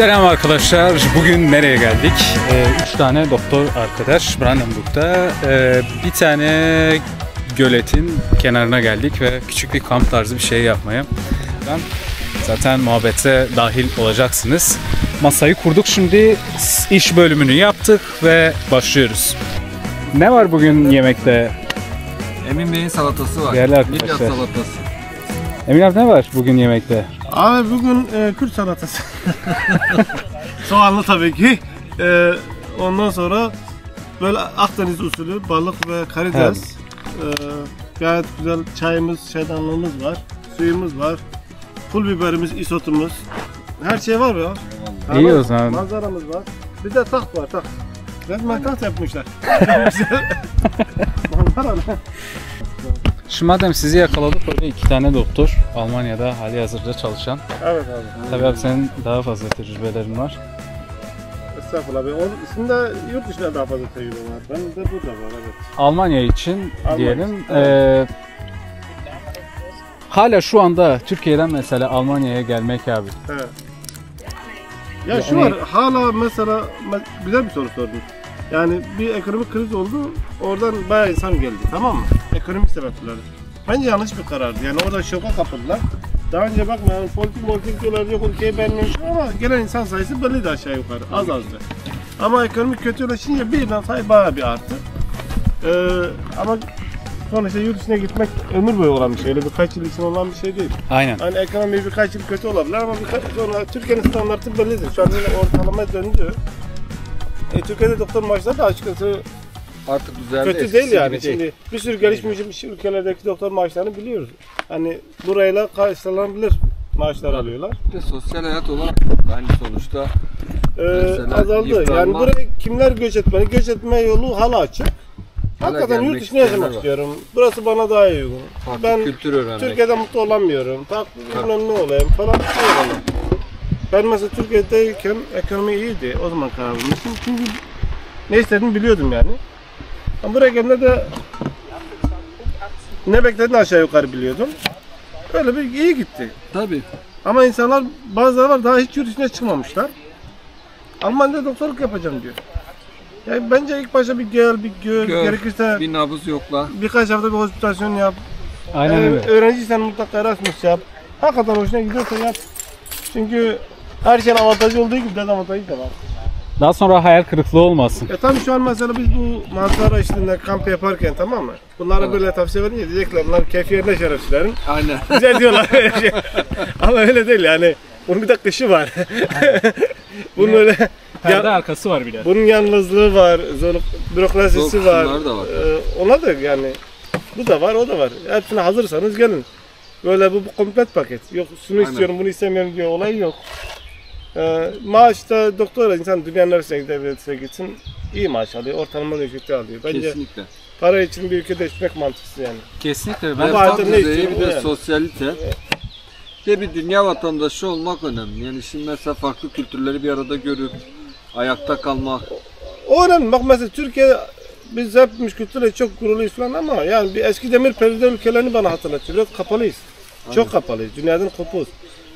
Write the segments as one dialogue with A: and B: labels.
A: Selam arkadaşlar. Bugün nereye geldik? 3 tane doktor arkadaş Brandenburg'da bir tane göletin kenarına geldik ve küçük bir kamp tarzı bir şey yapmaya. Zaten muhabbete dahil olacaksınız. Masayı kurduk, şimdi iş bölümünü yaptık ve başlıyoruz. Ne var bugün yemekte?
B: Emin Bey'in salatası var.
A: Değerli arkadaşlar.
B: Midyat salatası.
A: Emin abi, ne var bugün yemekte?
C: Abi bugün Kürt salatası. Soğanlı tabii ki. Ondan sonra böyle Akdeniz usulü balık ve karides. Gayet güzel çayımız, şaydanlığımız var. Suyumuz var. Pul biberimiz, isotumuz. Her şey var ya.
A: İyi o zaman.
C: Manzaramız var. Bir de taht var, taht. Resmen taht yapmışlar. Manzara ne?
A: Şimdi madem sizi yakaladık, böyle 2 tane doktor Almanya'da hali hazırda çalışan.
C: Evet abi.
A: Tabii abi, senin daha fazla tecrübelerin var.
C: Estağfurullah abi. Onun içinde yurt dışında daha fazla tecrübe var. Ben de burada var, evet.
A: Almanya için diyelim.
C: Evet.
A: Hala şu anda Türkiye'den mesela Almanya'ya gelmek abi.
C: Evet. Ya şu var, hala mesela güzel bir soru sordun. Yani bir ekonomik kriz oldu, oradan bayağı insan geldi, tamam mı? Ekonomik sebepler. Bence yanlış bir karardı. Yani orada şoka kapıldılar. Daha önce bakma, yani politik diyorlar, yok ülkeyi beğenmemiş ama gelen insan sayısı belliydi aşağı yukarı, azdı. Ama ekonomik kötüleşince birden sayı bayağı bir arttı. Ama sonuçta yurt dışına gitmek ömür boyu olan bir şey, öyle birkaç yıl için olan bir şey değil.
A: Aynen.
C: Hani ekonomi birkaç yıl kötü olabilir ama birkaç yıl sonra Türkiye'nin standartı bellidir. Şu an yine ortalamaya döndü. Türkiye'de doktor maaşları da açıkçası
B: Artık güzel
C: kötü değil yani. Şimdi bir sürü gelişmiş ülkelerdeki doktor maaşlarını biliyoruz. Hani burayla karşılanabilir maaşlar alıyorlar.
B: Bir de sosyal hayat olarak aynı sonuçta
C: azaldı. Yani buraya kimler göç etmeli? Göç etme yolu hala açık. Hakikaten yurt dışına yaşamak istiyorum. Burası bana daha iyi uygun. Ben
B: kültür öğrenmek.
C: Türkiye'de mutlu olamıyorum. Farklı bilmem ne olayım falan. Ben mesela Türkiye'deyken ekonomi iyiydi. O zaman karar vermiştim. Çünkü ne istediğimi biliyordum yani. Ama buraya geldiğimde de ne beklediğini aşağı yukarı biliyordum. Öyle bir iyi gitti.
B: Tabii.
C: Ama insanlar, bazıları var daha hiç yurt dışına çıkmamışlar. Almanya'da doktorluk yapacağım diyor. Yani bence ilk başta bir gel, bir gör, gerekirse
B: bir nabız yokla.
C: birkaç hafta bir hospitasyon yap.
A: Aynen öyle.
C: Öğrenciysen mutlaka Erasmus yap. Hakikaten hoşuna gidiyorsa yap. Çünkü her şeyin avantajı olduğu gibi dezavantajı da var.
A: Daha sonra hayal kırıklığı olmasın.
C: Tabii şu an mesela biz bu manzara eşliğinde kamp yaparken, tamam mı? Bunlara böyle tavsiye verince diyecekler bunlar keyfi yerine şerefsizlerin.
B: Aynen.
C: Güzel diyorlar. Ama öyle değil yani. Bunun bir de kışı var. Bunun öyle
A: Perde arkası var bir de.
C: bunun yalnızlığı var, bürokrasisi var.
B: Da var.
C: Ona da yani bu da var, o da var. Hepsine hazırsanız gelin. Böyle bu komplet paket. Yok şunu istiyorum, bunu istemiyorum diyor, olay yok. Maaşta doktora insan dünyanın neresine gidebilirse gitsin iyi maaş alıyor, ortalama ülkede alıyor. Bence
B: Kesinlikle.
C: para için bir ülkede yaşamak mantıksız yani.
A: Kesinlikle.
C: Ben
B: Refah
C: ne
B: düzeyi,
C: istiyorum
B: bir de
C: yani.
B: sosyalite. Bir de bir dünya vatandaşı olmak önemli. Yani şimdi mesela farklı kültürleri bir arada görüp ayakta kalmak.
C: O önemli. Bak mesela Türkiye, biz hepimiz kültürle çok gururluyuz falan ama yani bir eski demir perde ülkelerini bana hatırlatıyor. Biraz kapalıyız. Aynen. Çok kapalıyız. Dünyadan kopuz.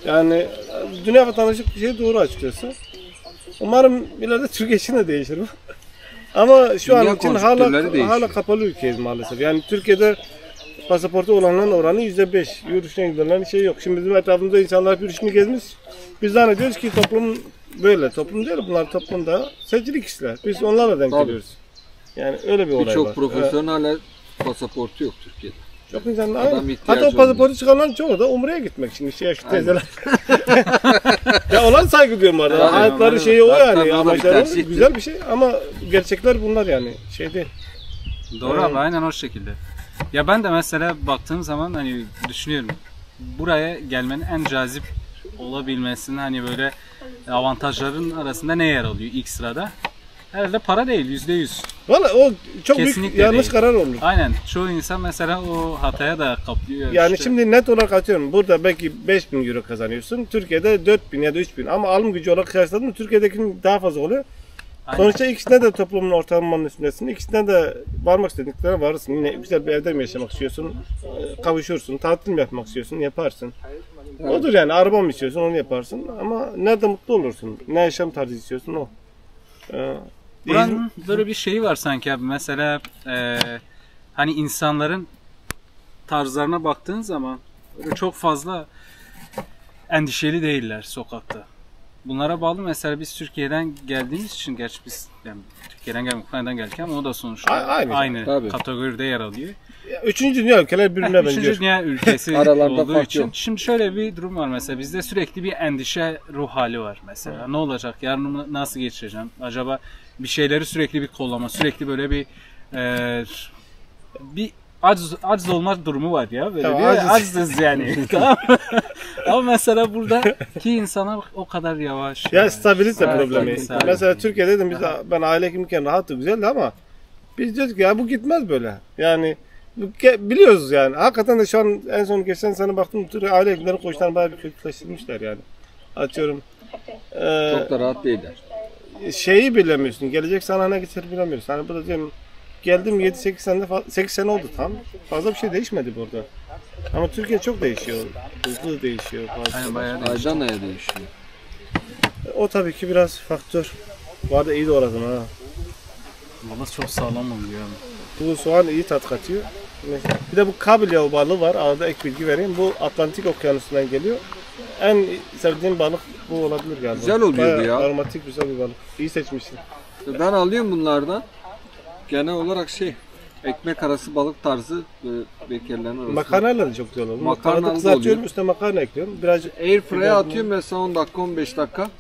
C: Yani dünya vatandaşı bir şey doğru açıkçası. Umarım ileride Türkiye için de değişir bu. Ama şu
B: Dünya
C: an için hala kapalı ülkeyiz maalesef. Yani Türkiye'de pasaportu olanların oranı %5. Yurt dışına gidenlerin şey yok. Şimdi bizim etrafımızda insanlar yurt dışını gezmiş. Biz zannediyoruz ki toplum böyle. Toplum değil, bunlar toplumda seçili kişiler. Biz onlarla denk geliyoruz. Yani öyle bir olay var.
B: Birçok profesörün hala pasaportu yok Türkiye'de.
C: Çok insanlar hatta o pasaportu çıkanların çoğu da Umre'ye gitmek şimdi şu teyzeler. Ya ona saygı duyuyorum arada. Hayatları şeyi o yani. Amaçları güzel bir şey ama gerçekler bunlar yani. Şey değil.
A: Doğru abi, aynen o şekilde. Ya ben de mesela baktığım zaman hani düşünüyorum. Buraya gelmenin en cazip olabilmesinin hani böyle avantajların arasında ne yer alıyor ilk sırada? Herhalde para değil, %100.
C: Valla o çok
A: kesinlikle
C: büyük yanlış
A: değil.
C: Karar olur.
A: Aynen. Çoğu insan mesela o hataya da kaplıyor.
C: Yani
A: işte.
C: şimdi net olarak atıyorum. Burada belki 5.000 euro kazanıyorsun. Türkiye'de 4.000 ya da 3.000. Ama alım gücü olarak kıyasladın mı Türkiye'dekinin daha fazla oluyor. Aynen. Sonuçta ikisinde de toplumun ortalamanın üstündesin. İkisinde de varmak istediklerine varırsın. Yine güzel bir evde mi yaşamak istiyorsun? Kavuşursun. Tatil mi yapmak istiyorsun? Yaparsın. Odur yani, araba mı istiyorsun onu yaparsın ama nerede mutlu olursun? Ne yaşam tarzı istiyorsun o.
A: Buranın böyle bir şeyi var sanki abi. Mesela hani insanların tarzlarına baktığın zaman böyle çok fazla endişeli değiller sokakta. Bunlara bağlı mesela biz Türkiye'den geldiğimiz için, gerçi biz yani Türkiye'den gelmek, Ukrayna'dan geldik ama o da sonuçta aynı
B: Tabii.
A: kategoride yer alıyor.
C: Üçüncü dünya ülkeler birbirine benziyor.
A: Üçüncü dünya ülkesi
B: Aralarında
A: olduğu
B: fark
A: için.
B: yok.
A: Şimdi şöyle bir durum var mesela. Bizde sürekli bir endişe ruh hali var mesela. Ne olacak? Yarın nasıl geçireceğim? Acaba bir şeyleri sürekli bir kollama, sürekli böyle bir aciz olma durumu var ya. Böyle
C: Tamam,
A: bir aciziz yani. Tamam mı? Ama mesela buradaki insanlar o kadar yavaş.
C: Ya stabilite
A: Evet,
C: problemi.
A: tabii.
C: Mesela Türkiye'de dedim biz, ben aile hekimken rahattı, güzeldi ama biz diyoruz ki ya bu gitmez böyle. Yani biliyoruz yani. Hakikaten de şu an en son geçen sene baktım aile hekimlerin koçlarını bayağı bir kötüleştirmişler yani. Atıyorum.
B: Çok da rahat değiller.
C: Şeyi bilemiyorsun. Gelecek sana ne getirir bilemiyorsun. Hani burada diyorum geldim 7-8 senede 8 sene oldu tam. Fazla bir şey değişmedi burada. Ama Türkiye çok değişiyor. Hızlı değişiyor.
A: Aynen, bayağı değişti.
B: Aydan aya değişiyor.
C: O tabii ki biraz faktör. Bu arada iyi doğradın ha.
A: Valla çok sağlam oluyor.
C: Bu soğan iyi tat katıyor. Bir de bu kabeljau balığı var. Arada ek bilgi vereyim. Bu Atlantik Okyanusu'ndan geliyor. En sevdiğim balık bu olabilir galiba.
B: Güzel oluyordu ya.
C: Aromatik güzel bir balık. İyi seçmişsin.
B: Ben alıyorum bunlardan. Genel olarak ekmek arası balık tarzı bekerlerin arasında.
C: Makarnayla da çok güzel olur.
B: Makarnalı
C: Makarna
B: da
C: kızartıyorum,
B: oluyor.
C: üstüne makarna ekliyorum. Birazcık
B: Airfryer'a atıyorum mesela 10 dakika 15 dakika.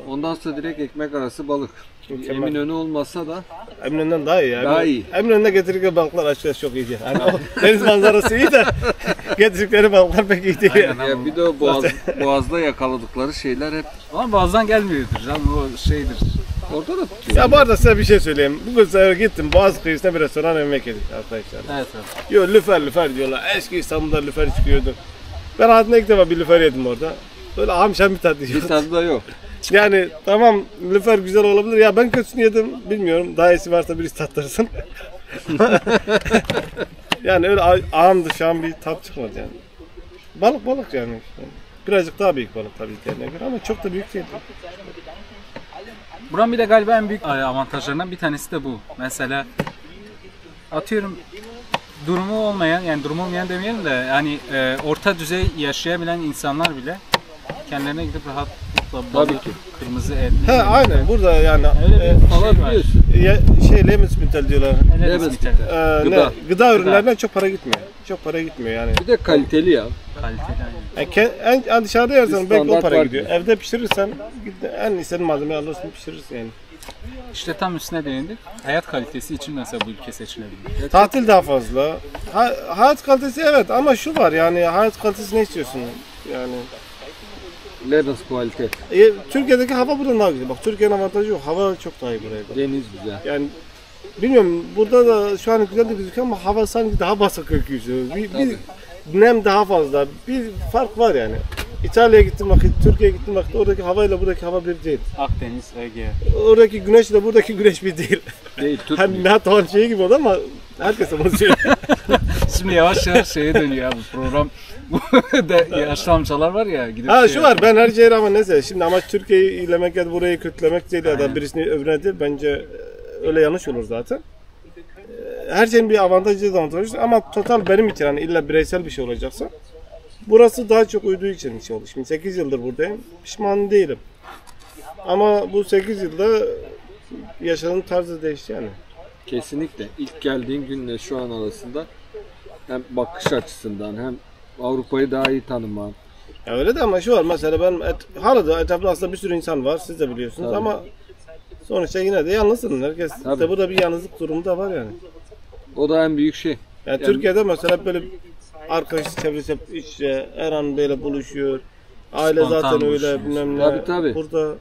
B: Ondan sonra direkt ekmek arası balık.
C: Mükemmel.
B: Eminönü olmasa da
C: Eminönü'nden daha iyi.
B: Daha iyi.
C: Eminönü'nde getirdikleri balıklar açıkçası çok iyiydi. Yani o deniz manzarası iyi de getirdikleri balıklar pek iyi değil.
A: Aynen.
B: ya bir de o boğazda yakaladıkları şeyler hep
A: Ama bazen gelmiyordur canım, o şeydir.
B: orada da tutuyor.
C: Ya bu arada size bir şey söyleyeyim. Bugün sefer gittim Boğaz kıyısına bir restoran yemek yedik arkadaşlar.
A: Evet abi.
C: Yo lüfer diyorlar. Eski İstanbul'da lüfer çıkıyordu. Ben hayatımda ilk defa bir lüfer yedim orada. Böyle hamşan bir tat
B: Bir
C: yiyordu.
B: tadı da yok.
C: Yani tamam lüfer güzel olabilir. Ya ben kötüsünü yedim bilmiyorum. Daha iyisi varsa birisi tattırsın. Yani öyle ağam dışan bir tat çıkmadı yani. Balık yani. Birazcık daha büyük balık tabii diğerine göre ama çok da büyük değil.
A: Buranın bir de galiba en büyük avantajlarından bir tanesi de bu. Mesela atıyorum durumu olmayan, yani durumu olmayan demeyelim de yani orta düzey yaşayabilen insanlar bile kendilerine gidip rahatlıkla balık,
B: Tabii ki.
A: kırmızı et.
C: He aynen burada yani
A: Öyle bir şey var.
B: Alabiliyorsun.
C: Lebensmittel diyorlar.
A: Lebensmittel.
B: Gıda.
C: Gıda ürünlerine çok para gitmiyor. Çok para gitmiyor yani.
B: Bir de kaliteli ya.
A: Kaliteli aynen.
C: Yani dışarıda yersen belki o
B: standart
C: para
B: var
C: gidiyor. Evde pişirirsen en istediğin malzemeyi alırsın pişirirsin yani.
A: İşte tam üstüne değindik. Hayat kalitesi için mesela bu ülke seçilebilir.
C: Tatil daha fazla. Hayat kalitesi evet ama şu var yani hayat kalitesi ne istiyorsun yani.
B: Lebensqualität.
C: Türkiye'deki hava buradan daha güzel. Bak Türkiye'nin avantajı yok. Hava çok daha iyi buraya.
B: Deniz güzel.
C: Yani bilmiyorum burada da şu an güzel de gözüküyor ama hava sanki daha basık gözüküyor. Bir nem daha fazla. Bir fark var yani. İtalya'ya gittim vakit, Türkiye'ye gittim vakit oradaki havayla buradaki hava bir değil.
A: Akdeniz, Ege.
C: Oradaki güneşle buradaki güneş bir değil.
B: Değil,
C: Hani
B: tutmuyor.
C: Nihat Doğan şeyi gibi oldu ama herkes bunu söylüyor.
A: Şimdi yavaş yavaş şeye dönüyor abi program. de yaşlı amcalar var ya gidip
C: Ha şu var ben her şeye rağmen neyse şimdi amaç Türkiye'yi iyilemek ya da burayı kötülemek değil ya da birisini öbürüne değil bence öyle yanlış olur zaten. Her şeyin bir avantajı dezavantajı ama total benim için hani illa bireysel bir şey olacaksa burası daha çok uyduğu için bir şey oldu. Şimdi 8 yıldır buradayım. Pişman değilim. Ama bu 8 yılda yaşadığım tarzı değişti yani.
B: Kesinlikle. İlk geldiğin günle şu an arasında hem bakış açısından hem Avrupa'yı daha iyi tanıman.
C: Ya öyle de ama şu var mesela ben hala da etrafta aslında bir sürü insan var siz de biliyorsunuz
B: Tabii.
C: ama sonuçta yine de yalnızsın. Herkes
B: Tabii.
C: de burada bir yalnızlık durumu da var yani.
B: O da en büyük şey.
C: Yani Türkiye'de mesela böyle arkadaş çevresi hep işçi, her an böyle buluşuyor. Aile
A: Spontan
C: zaten öyle
A: buluşuyor.
C: bilmem ne.
B: Tabii.
C: Burada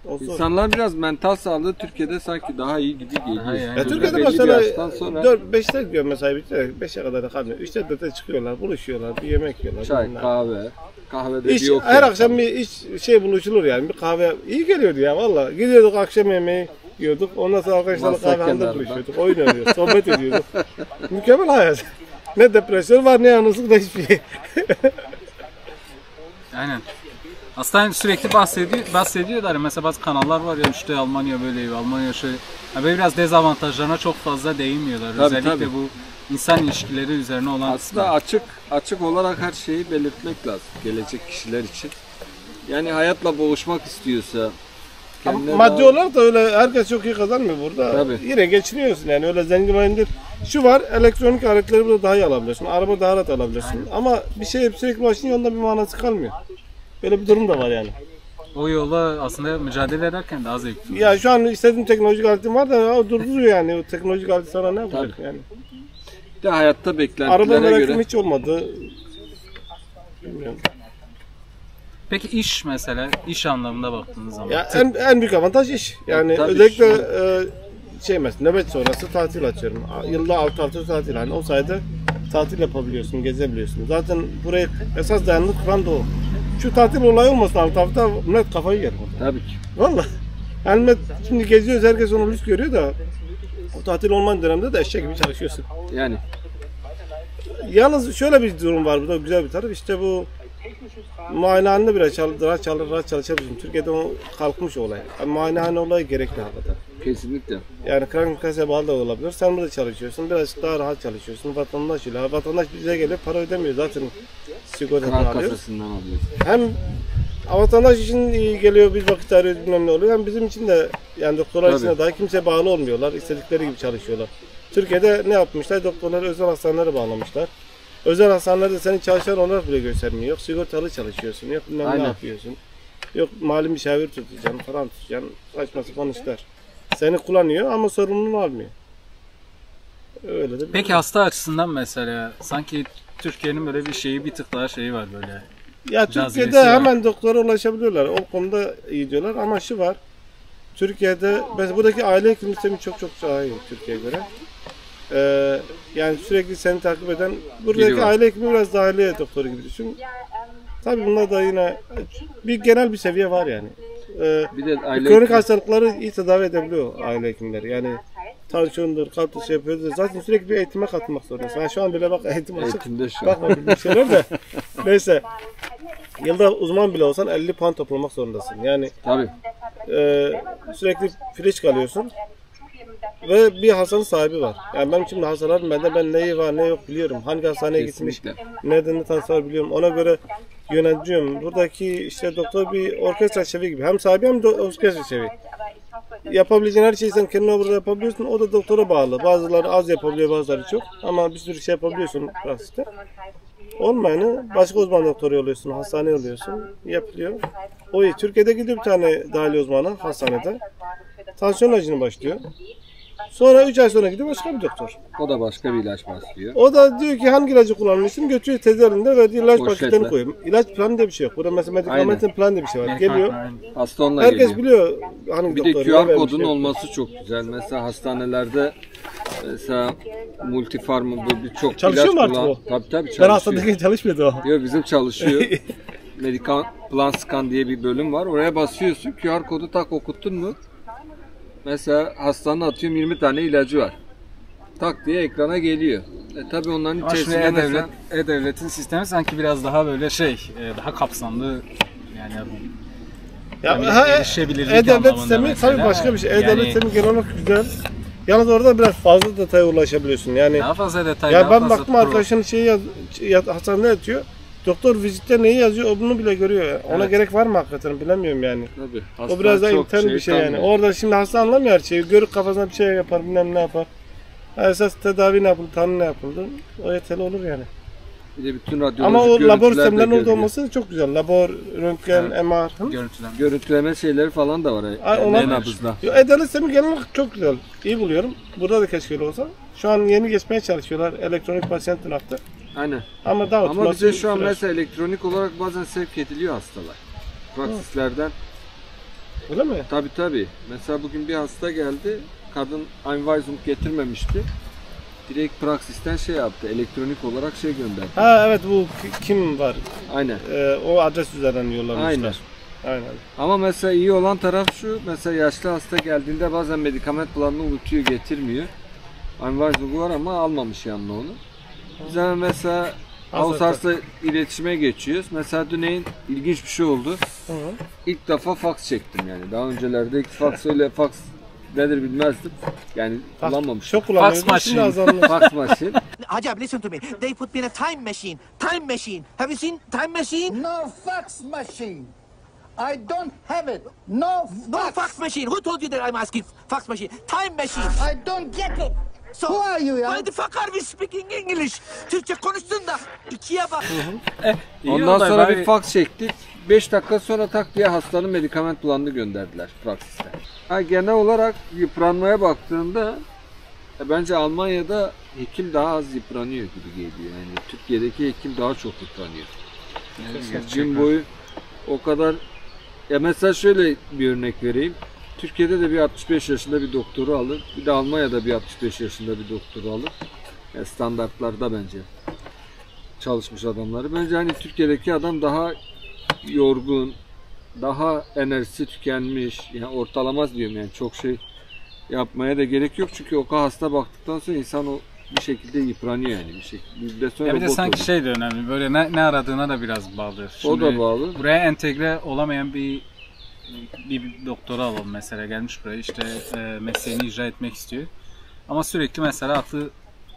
C: olsa.
B: İnsanlar biraz mental sağlığı Türkiye'de sanki daha iyi gibi geliyor.
A: Daha iyi,
C: Ya
A: Yani
C: Türkiye'de
B: belli bir
C: mesela
B: yaştan sonra
C: 4-5'te gidiyor mesela bitti. 5'e kadar da kalmıyor. 3'te 4'te çıkıyorlar, buluşuyorlar, bir yemek yiyorlar.
B: çay,
C: bilmem ne.
B: kahve. Kahvede
C: İş,
B: bir yok.
C: her
B: yani.
C: akşam bir iş buluşulur yani. Bir kahve iyi geliyordu ya valla. Gidiyorduk akşam yemeği yiyorduk. Ondan sonra arkadaşlarla
B: Masa
C: kahvehanede
B: kenarında.
C: buluşuyorduk. Oyun oynuyorduk, sohbet ediyorduk. Mükemmel hayat. Ne depresyon var ne yalnızlık da hiçbir şey.
A: Aynen. Aslında sürekli bahsediyorlar. Mesela bazı kanallar var ya işte Almanya böyle, Almanya şöyle. Ya böyle biraz dezavantajlarına çok fazla değinmiyorlar.
B: Tabii,
A: Özellikle
B: tabii.
A: bu insan ilişkileri üzerine olan
B: Aslında açık olarak her şeyi belirtmek lazım gelecek kişiler için. Yani hayatla boğuşmak istiyorsa kendine
C: Maddi
B: daha-
C: olarak da öyle herkes çok iyi kazanmıyor burada.
B: Tabii.
C: Yine geçiniyorsun yani öyle zengin olayım değil. Şu var, elektronik aletleri burada daha iyi alabiliyorsun. Araba daha rahat alabiliyorsun. Ama bir şey sürekli başın yolunda bir manası kalmıyor. Böyle bir durum da var yani.
A: o yolla aslında mücadele ederken daha zevkli.
C: Ya şu an istediğim teknolojik aletim var da o durduruyor yani. O teknolojik alet sana ne yapacak
B: Tabii.
C: yani.
B: Bir de hayatta
C: Araba
B: beklentilere
C: merakım
B: göre.
C: hiç olmadı. Bilmiyorum.
A: Peki iş mesela, iş anlamında baktığınız zaman.
C: Ya en büyük avantaj iş. Yani
B: Tabii
C: özellikle mesela nöbet sonrası tatil açıyorum. Yılda 6 hafta tatil. Hani o sayede tatil yapabiliyorsun, gezebiliyorsun. Zaten buraya esas dayanıklı kuran da o. Şu tatil olayı olmasın 6 hafta millet kafayı yer.
B: Tabii ki.
C: Valla. Yani millet şimdi geziyoruz, herkes onu lüks görüyor da o tatil olmayan dönemde de eşek gibi çalışıyorsun.
B: Yani
C: Yalnız şöyle bir durum var burada, güzel bir taraf. İşte bu muayenehanede bile rahat çalışabiliyorsun. Türkiye'de o kalkmış olay. Yani muayenehane olayı gerekli hakikaten.
B: kesinlikle.
C: Yani krankenkasse bağlı da olabilir. Sen burada çalışıyorsun, biraz daha rahat çalışıyorsun. Vatandaş ile. Vatandaş bize gelip para ödemiyor zaten, sigortadan
B: Kran
C: alıyoruz.
B: kasasından alıyoruz.
C: Hem vatandaş için iyi geliyor, biz vakit arıyoruz, bilmem ne oluyor. Hem bizim için de, yani doktorlar için de
B: Tabii.
C: daha kimseye bağlı olmuyorlar. İstedikleri gibi çalışıyorlar. Türkiye'de ne yapmışlar? Doktorları özel hastanelere bağlamışlar. Özel hastanelerde senin çalışan olarak bile göstermiyor. Yok sigortalı çalışıyorsun, yok bilmem ne
B: Aynen.
C: yapıyorsun. Yok mali müşavir tutacaksın falan tutacaksın. Saçma sapan işler. Seni kullanıyor ama sorumluluğunu almıyor. Öyle de bir
A: Peki hasta açısından mesela sanki Türkiye'nin böyle bir şeyi bir tık daha şeyi var böyle.
C: Ya
A: cazibesi
C: Türkiye'de
A: var.
C: hemen doktora ulaşabiliyorlar. O konuda iyi diyorlar ama şu var. Türkiye'de mesela buradaki aile hekim sistemi çok daha iyi Türkiye'ye göre. Yani sürekli seni takip eden buradaki
B: Biri var.
C: aile hekimi biraz daha aile doktoru gibi düşün. Tabii bunda da yine bir genel bir seviye var yani.
B: Bir de aile
C: Kronik hastalıkları iyi tedavi edebiliyor aile hekimleri. Yani tansiyondur, kalp dışı yapıyoruz. Zaten sürekli bir eğitime katılmak zorundasın. Ha, şu an bile bak eğitim açık.
B: eğitimde şu an.
C: Bakma bir şeyler de. Neyse. Yılda uzman bile olsan 50 puan toplamak zorundasın. Yani
B: Tabii.
C: sürekli fresh kalıyorsun. Ve bir hastanın sahibi var. Yani benim şimdi hastalarım bende, ben neyi var ne yok biliyorum. Hangi hastaneye gitmiş,
B: Kesinlikle.
C: nereden ne tanesi var biliyorum. Ona göre yönetiyorum. Buradaki işte doktor bir orkestra şefi gibi. Hem sahibi hem de orkestra şefi. Yapabileceğin her şeyi sen kendin burada yapabiliyorsun. O da doktora bağlı. Bazıları az yapabiliyor, bazıları çok. Ama bir sürü şey yapabiliyorsun pratikte. Olmayanı başka uzman doktor yolluyorsun, hastaneye yolluyorsun. Yapılıyor. O iyi. Türkiye'de gidiyor bir tane dahiliye uzmanı hastanede. Tansiyon ilacını başlıyor. Sonra 3 ay sonra gidiyor başka bir doktor.
B: O da başka bir ilaç başlıyor.
C: O da diyor ki hangi ilacı kullanmışsın? Götürüyor tezlerinde verdiği ilaç
B: Poşetle.
C: paketlerini koyuyor. İlaç planı diye bir şey yok. Burada mesela medikamentin planı diye bir şey var. Geliyor.
B: Hasta onunla
C: Herkes
B: geliyor.
C: biliyor hangi
B: Bir de
C: doktor
B: QR
C: ne vermiş,
B: kodun
C: ne-
B: olması çok güzel. Mesela hastanelerde mesela multifarm bu birçok
C: Çalışıyor
B: ilaç
C: mu artık
B: kullan-
C: o?
B: Tabii
C: Ben
B: çalışıyor.
C: hastadayken çalışmıyordu o.
B: Diyor bizim çalışıyor. Medical Plan Scan diye bir bölüm var. Oraya basıyorsun. QR kodu tak okuttun mu? Mesela hastanın atıyorum 20 tane ilacı var. Tak diye ekrana geliyor. Tabii onların
A: Ama şimdi
B: içerisinde mesela
A: E-Devlet'in sistemi sanki biraz daha böyle daha kapsamlı yani
C: Ya,
A: erişebilirlik
C: E-Devlet
A: anlamında
C: sistemi
A: mesela.
C: tabii başka bir şey. E-Devlet
A: Yani-
C: sistemi genel olarak güzel. Yalnız orada biraz fazla detaya ulaşabiliyorsun. Yani
A: daha fazla detay,
C: ya
A: daha
C: ben
A: fazla
C: baktım arkadaşın hastanede yatıyor. Doktor vizitte neyi yazıyor o bunu bile görüyor. Yani. Ona
B: Evet.
C: gerek var mı hakikaten bilemiyorum yani.
B: tabii,
C: O
B: hasta
C: biraz da
B: çok
C: intern bir şey yani.
B: kalmıyor.
C: Orada şimdi hasta anlamıyor her şeyi. Görüp kafasına bir şey yapar, bilmem ne yapar. Esas tedavi ne yapıldı, tanı ne yapıldı. O yeterli olur yani.
B: Bir de bütün radyolojik
C: Ama o labor
B: görüntüler de
C: sistemlerinin orada
B: görüyor.
C: olması çok güzel. Labor, röntgen, MR. Hı?
A: görüntüden.
B: Görüntüleme şeyleri falan da var.
C: Ay, onlar-
B: En nabızda.
C: E-Devlet sistemi genel olarak çok güzel. İyi buluyorum. Burada da keşke öyle olsa. Şu an yeni geçmeye çalışıyorlar. Elektronik pasient naktı.
B: Aynen.
C: Ama daha
B: Ama
C: otomasyon
B: bize şu an
C: sürer.
B: mesela elektronik olarak bazen sevk ediliyor hastalar. Praksislerden.
C: Öyle mi?
B: Tabii. Mesela bugün bir hasta geldi. Kadın Einweisung getirmemişti. Direkt praksisten şey yaptı. Elektronik olarak şey gönderdi.
C: Ha evet bu kim var?
B: Aynen.
C: O adres üzerinden yollamışlar.
B: Aynen.
C: Aynen.
B: Ama mesela iyi olan taraf şu. Mesela yaşlı hasta geldiğinde bazen medikament planını unutuyor, getirmiyor. Einweisung var ama almamış yanına onu. Biz hemen mesela Ausart'la iletişime geçiyoruz. Mesela dün ilginç bir şey oldu.
C: Hı.
B: İlk defa fax çektim yani. Daha öncelerde ilk fax nedir bilmezdim. Yani kullanmamıştım.
C: Çok kullanıyordum.
A: Fax
C: Şimdi
A: machine.
C: azaldı.
B: Fax machine.
D: Ajab, listen to me. They put me in a time machine. Time machine. Have you seen time machine?
E: No fax machine. I don't have it. No
D: No
E: fax.
D: fax machine. Who told you that I'm asking fax machine? Time machine.
E: I don't get it.
D: So,
E: Who are you ya?
D: why the fuck are we speaking English? Türkçe konuştun da ikiye bak.
A: İyi
B: Ondan
A: olay,
B: sonra
A: bari-
B: bir fax çektik. 5 dakika sonra tak diye hastanın medikament planını gönderdiler Praxis'te. Genel olarak yıpranmaya baktığında bence Almanya'da hekim daha az yıpranıyor gibi geliyor. Yani Türkiye'deki hekim daha çok yıpranıyor. Yani gün boyu o kadar. Ya mesela şöyle bir örnek vereyim. Türkiye'de de bir 65 yaşında bir doktoru alır. Bir de Almanya'da bir 65 yaşında bir doktoru alır. Yani standartlarda bence çalışmış adamları. Bence hani Türkiye'deki adam daha yorgun, daha enerjisi tükenmiş. Yani ortalamaz diyorum yani çok şey yapmaya da gerek yok. Çünkü o kadar hasta baktıktan sonra insan o bir şekilde yıpranıyor yani bir şekilde. Bir de sonra
A: Ya bir de
B: robot
A: sanki
B: oluyor.
A: şey de önemli. Böyle ne aradığına da biraz bağlı.
B: O da bağlı.
A: Buraya entegre olamayan bir doktora alalım mesela, gelmiş buraya işte mesleğini icra etmek istiyor. Ama sürekli mesela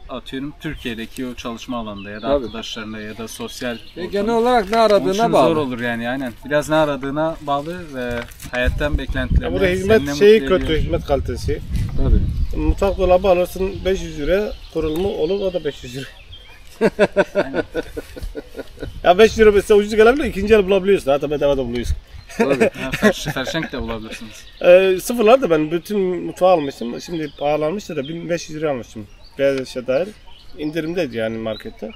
A: atıyorum Türkiye'deki o çalışma alanında ya da
B: Tabii.
A: arkadaşlarında ya da sosyal
B: Genel olarak ne aradığına bağlı.
A: zor olur yani, aynen. Biraz ne aradığına bağlı ve hayattan
C: Ya
A: beklentilerine.
C: burada
A: seni
C: hizmet
A: ne
C: şeyi
A: mutlu
C: kötü,
A: ediyor.
C: hizmet kalitesi.
B: Tabii.
C: Mutfak dolabı alırsın 500 lira, kurulumu olur o da 500 lira. Ya 5 lira mesela ucuz gelebilir, ikinci el bulabiliyorsun. Hatta bedava da buluyorsun.
B: Tabii.
A: Ha, Ferşenk de bulabilirsiniz.
C: Sıfırlar da ben bütün mutfağı almıştım. Şimdi pahalanmıştı da 1500 lira almıştım. Beyaz eşya dahil. İndirimdeydi yani markette.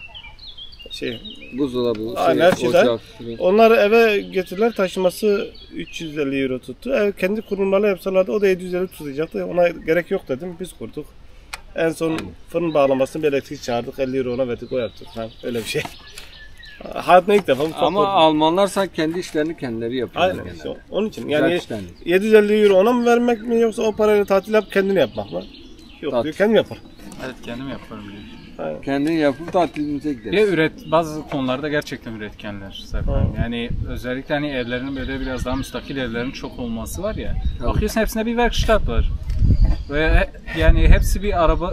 B: Buzdolabı,
C: Aynen, her şey
B: ocak.
C: dahil. Onları eve getirdiler, taşıması 350 euro tuttu. Ev kendi kurumlarla yapsalardı o da 750 tutacaktı. Ona gerek yok dedim, biz kurduk. En son fırın bağlamasını bir elektrik çağırdık, 50 euro ona verdik, o yaptık. Ha, öyle bir şey. Hayatımda ilk defa mutfak
B: Ama
C: kurdum.
B: Almanlar sanki kendi işlerini kendileri yapıyorlar
C: Aynen
B: genelde.
C: işte onun için.
B: Güzel
C: Yani
B: işlendi.
C: 750 euro ona mı vermek mi yoksa o parayla tatil yapıp kendini yapmak mı? Yok
B: Tatil.
C: diyor, kendim yapar.
A: Evet, kendim yaparım diyor.
C: Aynen.
B: Kendin yapıp tatilimize
A: Bir
B: gideriz.
A: de bazı konularda gerçekten üretkenler zaten.
C: Aynen.
A: Yani özellikle hani evlerinin böyle biraz daha müstakil evlerin çok olması var ya.
B: Tabii.
A: Bakıyorsun hepsinde bir workshop var. Ve yani hepsi bir araba,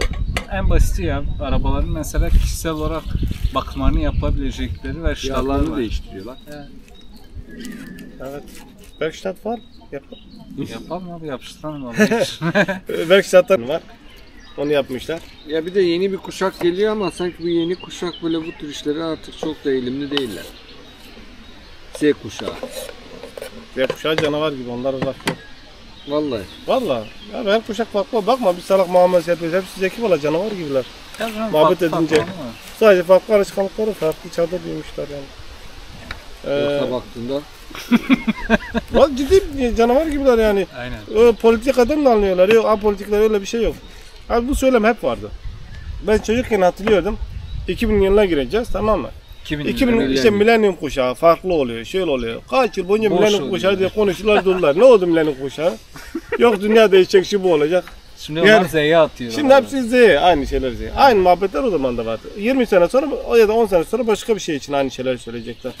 A: en basiti ya, arabaların mesela kişisel olarak bakımlarını yapabilecekleri workshoplar
B: Yağlarını
A: var.
B: değiştiriyorlar.
C: Evet. Workshop var. Yapar.
A: Yapalım abi, yapıştıralım abi.
C: Workshop'lar var. Onu yapmışlar.
B: Ya bir de yeni bir kuşak geliyor ama sanki bu yeni kuşak böyle bu tür işlere artık çok da eğilimli değiller. Z kuşağı.
C: Ve kuşağı canavar gibi, onlara laf yok.
B: Vallahi.
C: Valla. Ya her kuşak farklı. Bakma bir salak muamelesi yapıyoruz. Hepsi zeki valla, canavar gibiler. Muhabbet edince. Sadece farklı alışkanlıkları, farklı çağda büyümüşler yani.
B: Yoksa baktığında
C: Valla ciddi canavar gibiler yani.
A: Aynen.
C: Politikadan da anlıyorlar. Yok apolitikler, öyle bir şey yok. Abi bu söylem hep vardı. Ben çocukken hatırlıyordum. 2000 yılına gireceğiz, tamam mı? 2000 işte milenyum kuşağı farklı oluyor, şöyle oluyor. Kaç yıl boyunca
A: Boş
C: milenyum
A: oluyor.
C: kuşağı diye konuştular durdular. Ne oldu milenyum kuşağı? Yok dünya değişecek, şu bu olacak.
A: Şimdi
C: Yani-
A: onlar Z'ye atıyorlar.
C: Şimdi hepsi Z, aynı şeyler Z. Aynı muhabbetler o zaman da vardı. 20 sene sonra ya da 10 sene sonra başka bir şey için aynı şeyler söyleyecekler.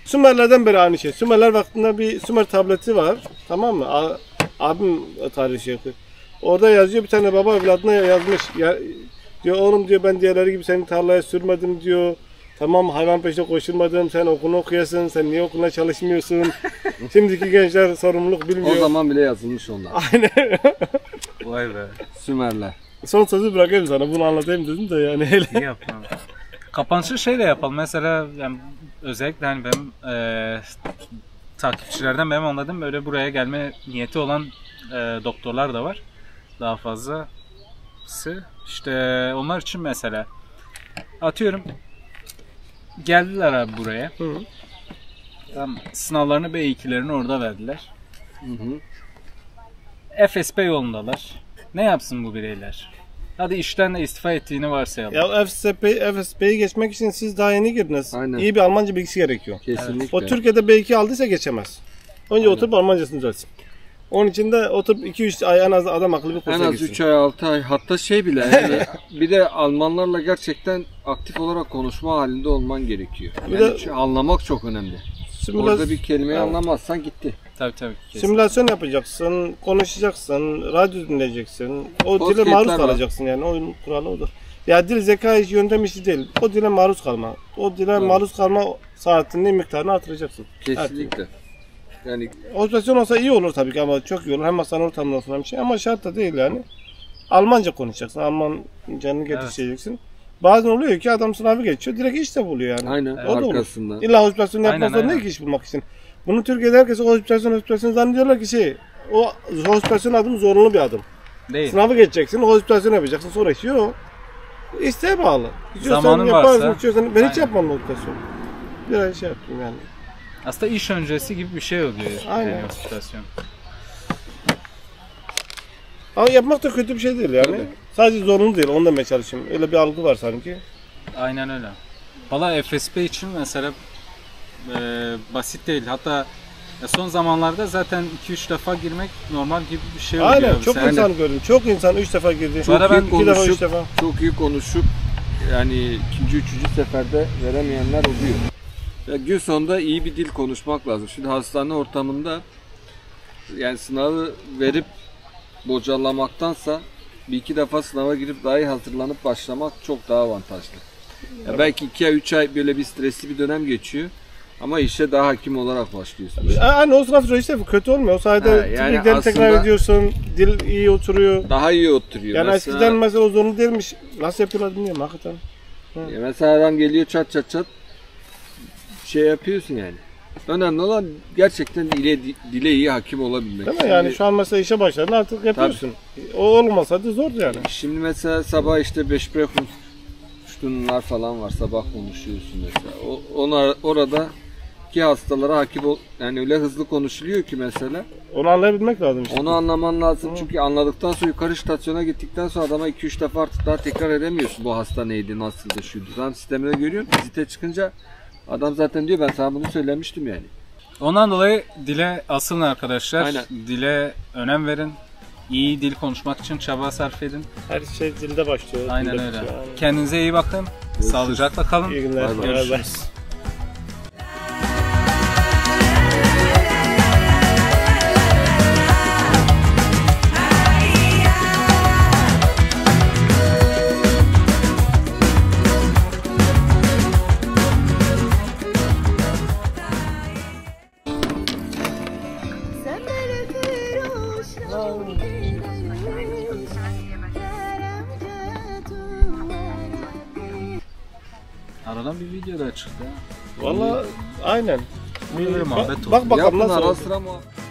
C: Sümerlerden beri aynı şey. Sümerler vaktinde bir Sümer tableti var. Tamam mı? Abim tarih şey yapıyor. Orada yazıyor, bir tane baba evladına yazmış. Ya, diyor oğlum diyor, ben diğerleri gibi seni tarlaya sürmedim diyor. Tamam, hayvan peşine koşturmadım, sen okulu okuyasın, sen niye okuluna çalışmıyorsun? Şimdiki gençler sorumluluk bilmiyor.
B: o zaman bile yazılmış onlar.
C: Aynen.
A: Vay be.
B: Sümerler.
C: Son sözü bırakayım sana, bunu anlatayım dedim de yani öyle.
A: İyi yapalım. Kapanışı şey de yapalım. Mesela yani özellikle hani benim takipçilerden benim anladığım böyle buraya gelme niyeti olan doktorlar da var. Daha fazlası. İşte onlar için mesela atıyorum geldiler abi buraya.
C: Hı.
A: Tam sınavlarını B2'lerini orada verdiler.
B: Hı hı.
A: FSP yolundalar. Ne yapsın bu bireyler? Hadi işten de istifa ettiğini varsayalım.
C: Ya FSP'yi geçmek için siz daha yeni girdiniz.
B: Aynen.
C: İyi bir Almanca bilgisi gerekiyor.
B: Kesinlikle.
C: O Türkiye'de B2 aldıysa geçemez. Önce oturup Almancasını düzeltsin. Onun için de oturup 2-3 ay en az adam akıllı bir kursa
B: En az
C: gitsin.
B: 3 ay 6 ay hatta şey bile yani bir de Almanlarla gerçekten aktif olarak konuşma halinde olman gerekiyor.
C: Bir
B: Yani
C: de-
B: anlamak çok önemli. Orada bir kelimeyi anlamazsan gitti.
A: Tabii tabii. Kesin.
C: Simülasyon yapacaksın, konuşacaksın, radyo dinleyeceksin. O dile
B: Podcast'ler
C: maruz
B: var.
C: kalacaksın yani. Oyun kuralı odur. Ya dil zeka işi, yöntem işi değil. O dile maruz kalma. O dile maruz kalma saatini, miktarını artıracaksın.
B: Kesinlikle. Yani
C: Hospitasyon olsa iyi olur tabii ki ama çok iyi olur. Hem hastane ortamında olsun hem bir şey ama şart da değil yani. Almanca konuşacaksın, Almancanı geliştireceksin. Bazen oluyor ki adam sınavı geçiyor, direkt iş de buluyor yani.
B: aynen
C: O da olur.
B: arkasından.
C: İlla hospitasyon
A: Aynen,
C: yapmak zorunda
A: aynen.
C: değil ki iş bulmak için. Bunu Türkiye'de herkes hospitasyon zannediyorlar ki o hospitasyon adım zorunlu bir adım.
A: Değil.
C: Sınavı geçeceksin, hospitasyon yapacaksın, sonra iş yok. İsteğe bağlı. İstiyorsan
A: Zamanın
C: yaparsın,
A: varsa.
C: istiyorsan ben hiç
A: Aynen.
C: yapmam hospitasyon. Bir ay şey yaptım yani.
A: Aslında iş öncesi gibi bir şey oluyor.
C: Aynen.
A: Yani hospitasyon.
C: Ama yapmak da kötü bir şey değil yani.
B: Tabii.
C: Sadece zorunlu değil, onu demeye çalışayım. Öyle bir algı var sanki.
A: Aynen öyle. Valla FSP için mesela basit değil. Hatta son zamanlarda zaten 2-3 defa girmek normal gibi bir şey oluyor.
C: Aynen,
A: abi.
C: çok
A: Sen-
C: insan gördüm. Çok insan 3 defa girdi.
A: Bu ara ben
C: 2 defa, 3 defa.
B: Çok iyi konuşup yani ikinci, üçüncü seferde veremeyenler oluyor. Ya gün sonunda iyi bir dil konuşmak lazım. Şimdi hastane ortamında yani sınavı verip bocalamaktansa bir iki defa sınava girip daha iyi hazırlanıp başlamak çok daha avantajlı. Ya belki 2 ay 3 ay böyle bir stresli bir dönem geçiyor ama işe daha hakim olarak başlıyorsun.
C: Aynen o sınav işte kötü olmuyor. O sayede
B: Ha, yani
C: teknikleri tekrar
B: aslında-
C: ediyorsun. Dil iyi oturuyor.
B: Daha iyi oturuyor.
C: Yani
B: Mesela-
C: eskiden mesela o zorunlu değilmiş. Nasıl yapıyorlar bilmiyorum hakikaten.
B: Ya mesela adam geliyor çat çat çat şey yapıyorsun yani. Önemli olan gerçekten dile iyi hakim olabilmek.
C: Değil mi? Yani şu an mesela işe başladın artık yapıyorsun. O olmasa da zordu yani.
B: Şimdi mesela sabah işte Besprechungstundenlar falan var. Sabah konuşuyorsun mesela. Orada ki hastalara hakim ol, yani öyle hızlı konuşuluyor ki mesela.
C: Onu anlayabilmek lazım işte.
B: Onu anlaman lazım çünkü anladıktan sonra yukarı stasyona gittikten sonra adama 2-3 defa artık daha tekrar edemiyorsun. Bu hasta neydi, nasıldı, şuydu. Sen sistemine görüyorsun. Vizite çıkınca adam zaten diyor ben sana bunu söylemiştim yani.
A: Ondan dolayı dile asılın arkadaşlar.
B: Aynen.
A: Dile önem verin. İyi dil konuşmak için çaba sarf edin.
C: Her şey dilde başlıyor.
A: Aynen
C: dilde
A: öyle.
C: bitiyor. Aynen.
A: Kendinize iyi bakın. Sağlıcakla kalın.
C: İyi günler.
B: Bay bay.
A: Görüşürüz.
F: Sen beni firuşlar gideyiz Keremce tuvara
A: Aradan bir video da çıktı.
C: Valla aynen.
A: Böyle muhabbet oldu.
C: Bak bakalım
B: Yapın
C: nasıl
B: ara
C: oldu.
B: sıra muhabbet.